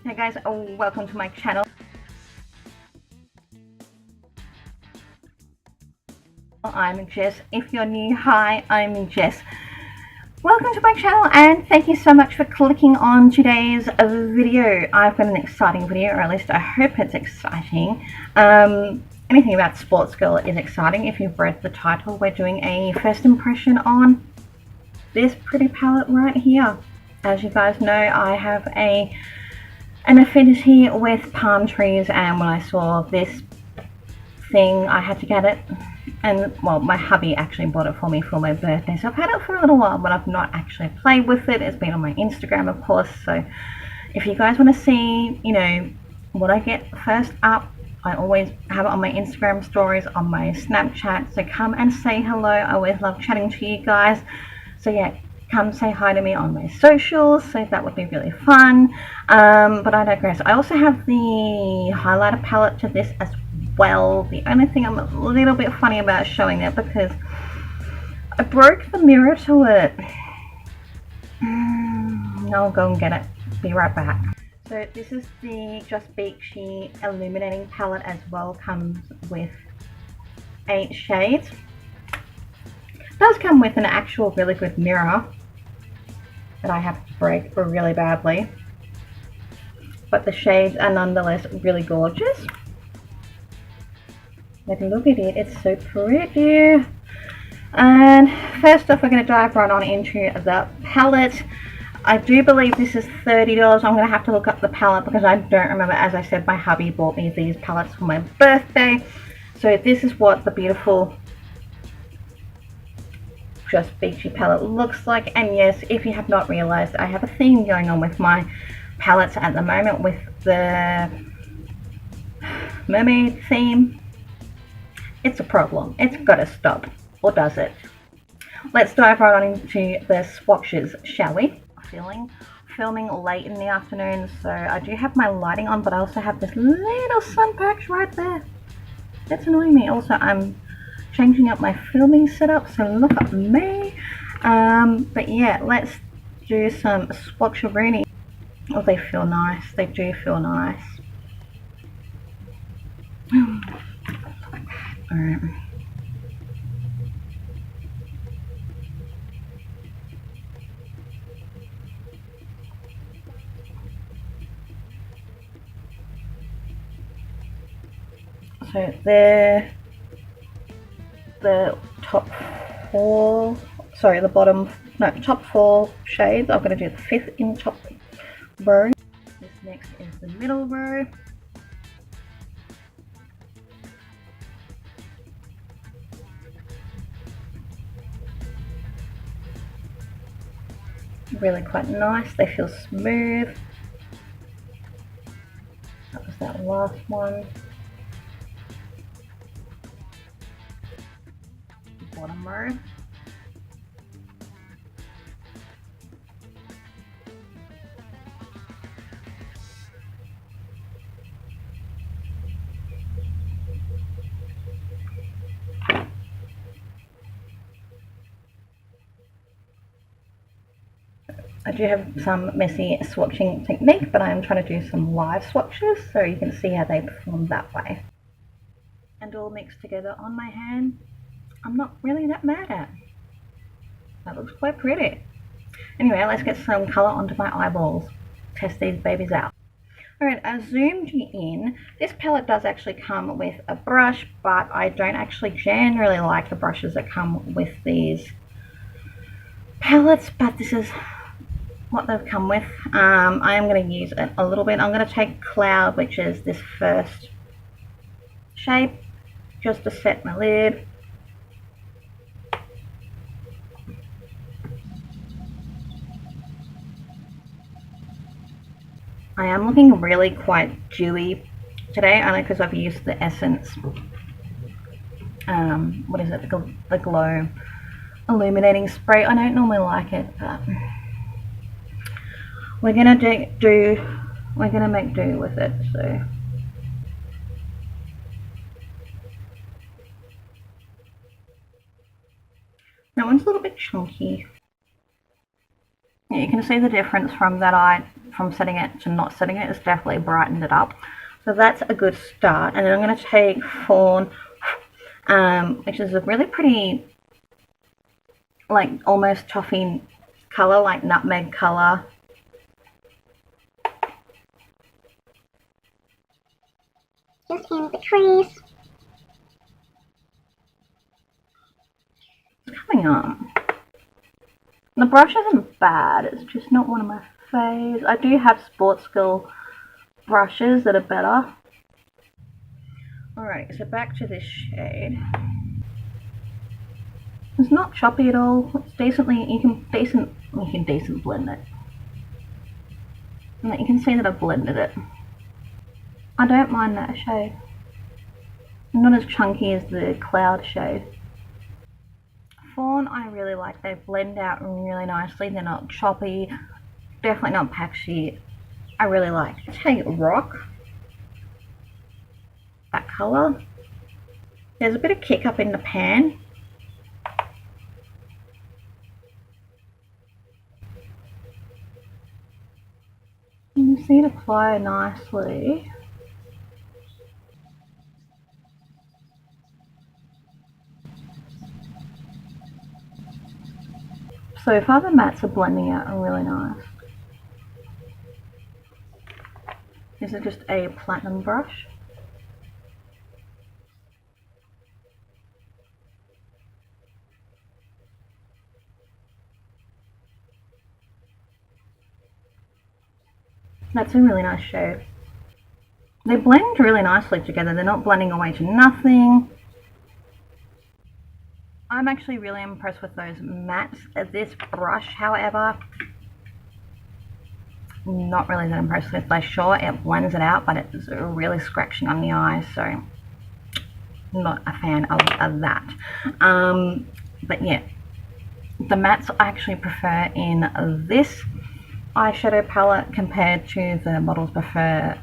Hey guys, welcome to my channel. I'm Jess. If you're new, hi, I'm Jess. Welcome to my channel and thank you so much for clicking on today's video. I've got an exciting video, or at least I hope it's exciting. Anything about Sportsgirl is exciting. If you've read the title, we're doing a first impression on this pretty palette right here. As you guys know, I have an affinity with palm trees, and when I saw this thing I had to get it. And well, my hubby actually bought it for me for my birthday, so I've had it for a little while, but I've not actually played with it. It's been on my Instagram, of course, so if you guys want to see, you know, what I get first up, I always have it on my Instagram stories, on my Snapchat, so come and say hello. I always love chatting to you guys, so yeah, come say hi to me on my socials, so that would be really fun. But I digress. I also have the highlighter palette to this as well. The only thing I'm a little bit funny about showing it because I broke the mirror to it. I'll go and get it. Be right back. So this is the Just Beachy illuminating palette as well. Comes with 8 shades. It does come with an actual really good mirror that I have to break really badly, but the shades are nonetheless really gorgeous. Like, look at it, it's so pretty. And first off, we're going to dive right on into the palette. I do believe this is $30. I'm going to have to look up the palette because I don't remember. As I said, my hubby bought me these palettes for my birthday. So this is what the beautiful Just Beachy palette looks like. And yes, if you have not realized, I have a theme going on with my palettes at the moment with the mermaid theme. It's a problem. It's got to stop. Or does it? Let's dive right on into the swatches, shall we? Filming late in the afternoon, so I do have my lighting on, but I also have this little sun patch right there. That's annoying me. Also, I'm changing up my filming setup, so look at me. But yeah, let's do some swatcheroony. Oh, they feel nice. They do feel nice. Alright. So the top 4, sorry, the bottom, no, top 4 shades. I'm going to do the 5th in top row. This next is the middle row. Really quite nice. They feel smooth. That was that last one. Bottom row. I do have some messy swatching technique, but I am trying to do some live swatches so you can see how they perform that way. And all mixed together on my hand, I'm not really that mad at. That looks quite pretty. Anyway, let's get some colour onto my eyeballs. Test these babies out. Alright, I zoomed you in. This palette does actually come with a brush, but I don't actually generally like the brushes that come with these palettes, but this is what they've come with. I am going to use it a little bit. I'm going to take Cloud, which is this first shade, just to set my lid. I am looking really quite dewy today, only because I've used the Essence, what is it, the Glow Illuminating Spray. I don't normally like it, but we're gonna make do with it. So that one's a little bit chunky. Yeah, you can see the difference from that eye, from setting it to not setting it. It's definitely brightened it up. So that's a good start. And then I'm going to take Fawn, which is a really pretty, like almost toffee colour, like nutmeg colour. Just in the crease. It's coming up. The brush isn't bad, it's just not one of my faves. I do have Sportsgirl brushes that are better. Alright, so back to this shade. It's not choppy at all. It's decently, you can decent blend it. And you can see that I've blended it. I don't mind that shade. Not as chunky as the cloud shade. Fawn I really like. They blend out really nicely. They're not choppy. Definitely not patchy. I really like. Take Rock. That colour. There's a bit of kick up in the pan. You can see it apply nicely. So far the mattes are blending out really nice. This is just a platinum brush. That's a really nice shade. They blend really nicely together. They're not blending away to nothing. I'm actually really impressed with those mattes. This brush, however, not really that impressed with. Like, sure, it blends it out, but it's really scratching on the eyes, so not a fan of that. But yeah, the mattes I actually prefer in this eyeshadow palette compared to the Models Prefer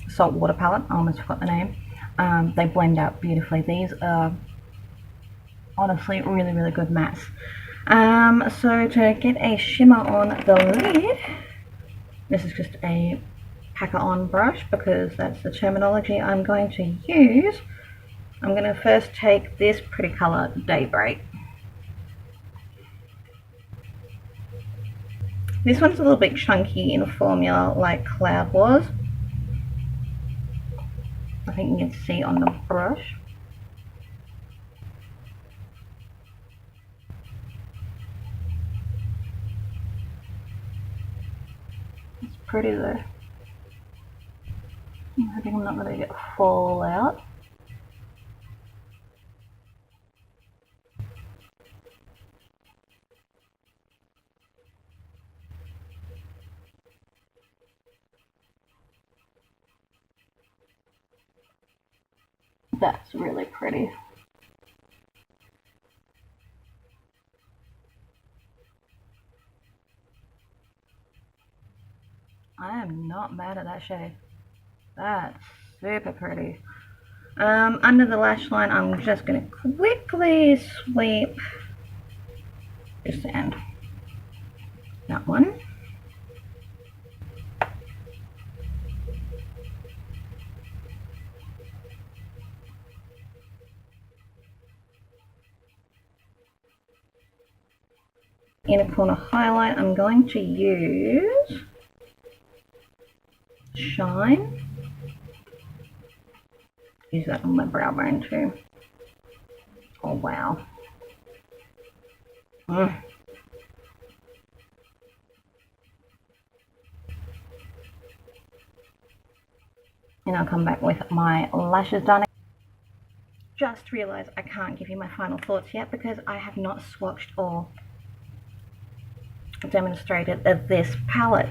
saltwater palette. I almost forgot the name. They blend out beautifully. These are honestly really, really good mattes. So to get a shimmer on the lid, this is just a packer on brush because that's the terminology I'm going to use. I'm going to first take this pretty colour, Daybreak. This one's a little bit chunky in formula like Cloud was. I think you can see on the brush. It's pretty though. I think I'm not going to get fall out. That's really pretty. I am not mad at that shade. That's super pretty. Under the lash line, I'm just going to quickly sweep this end. That one. Inner corner highlight, I'm going to use Shine. Use that on my brow bone too. Oh wow. And I'll come back with my lashes done. Just realised I can't give you my final thoughts yet because I have not swatched or demonstrated this palette.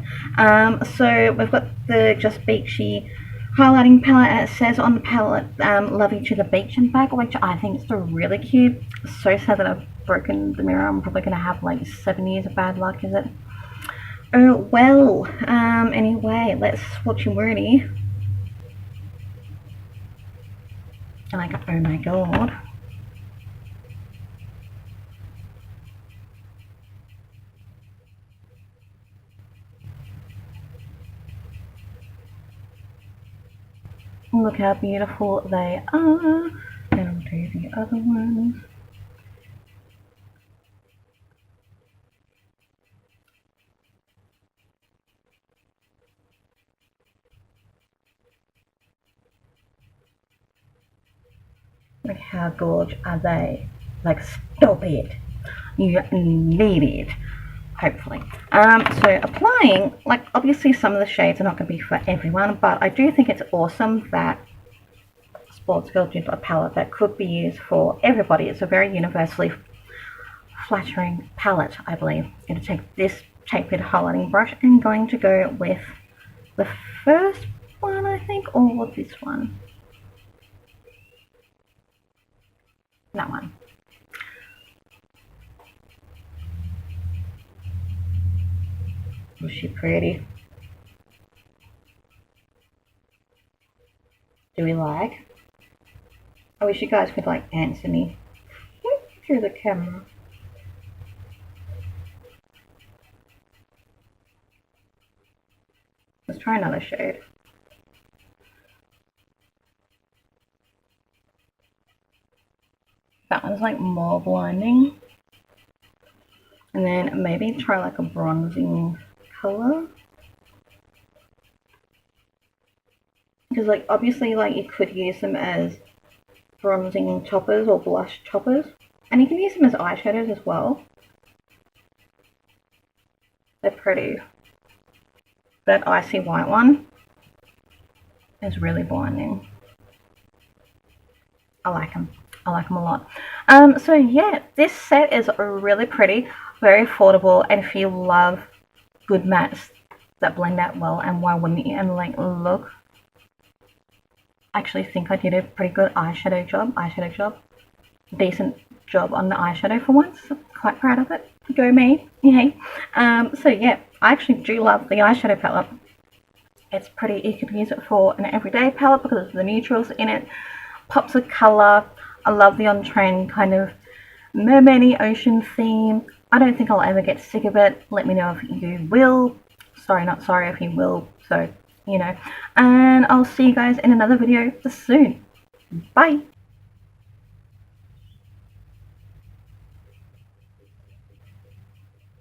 So we've got the Just Beachy highlighting palette. It says on the palette, love you to the beach and back, which I think is still really cute. So sad that I've broken the mirror. I'm probably going to have like 7 years of bad luck, is it? Oh well, anyway, let's swatch and wordy. And I go, oh my god. Look how beautiful they are. And I'll do the other ones. Like, how gorgeous are they? Like, stop it. You need it. Hopefully. So applying, like, obviously some of the shades are not going to be for everyone, but I do think it's awesome that Sportsgirl did a palette that could be used for everybody. It's a very universally flattering palette, I believe. I'm going to take this tapered highlighting brush and going to go with the first one, I think, or this one. That one. Was she pretty? Do we like? I wish you guys could like answer me through the camera. Let's try another shade. That one's like more blinding. And then maybe try like a bronzing color. Because like obviously like you could use them as bronzing toppers or blush toppers. And you can use them as eyeshadows as well. They're pretty. That icy white one is really blinding. I like them. I like them a lot. So yeah, this set is really pretty, very affordable, and if you love good mattes that blend out well, and why wouldn't you? And like, look, I actually think I did a pretty good eyeshadow job. Decent job on the eyeshadow for once. Quite proud of it. Go me. Yay. So yeah, I actually do love the eyeshadow palette. It's pretty. You could use it for an everyday palette because of the neutrals in it. Pops of colour. I love the on-trend kind of mermaidy ocean theme. I don't think I'll ever get sick of it. Let me know if you will. Sorry, not sorry if you will. So, you know. And I'll see you guys in another video soon. Bye.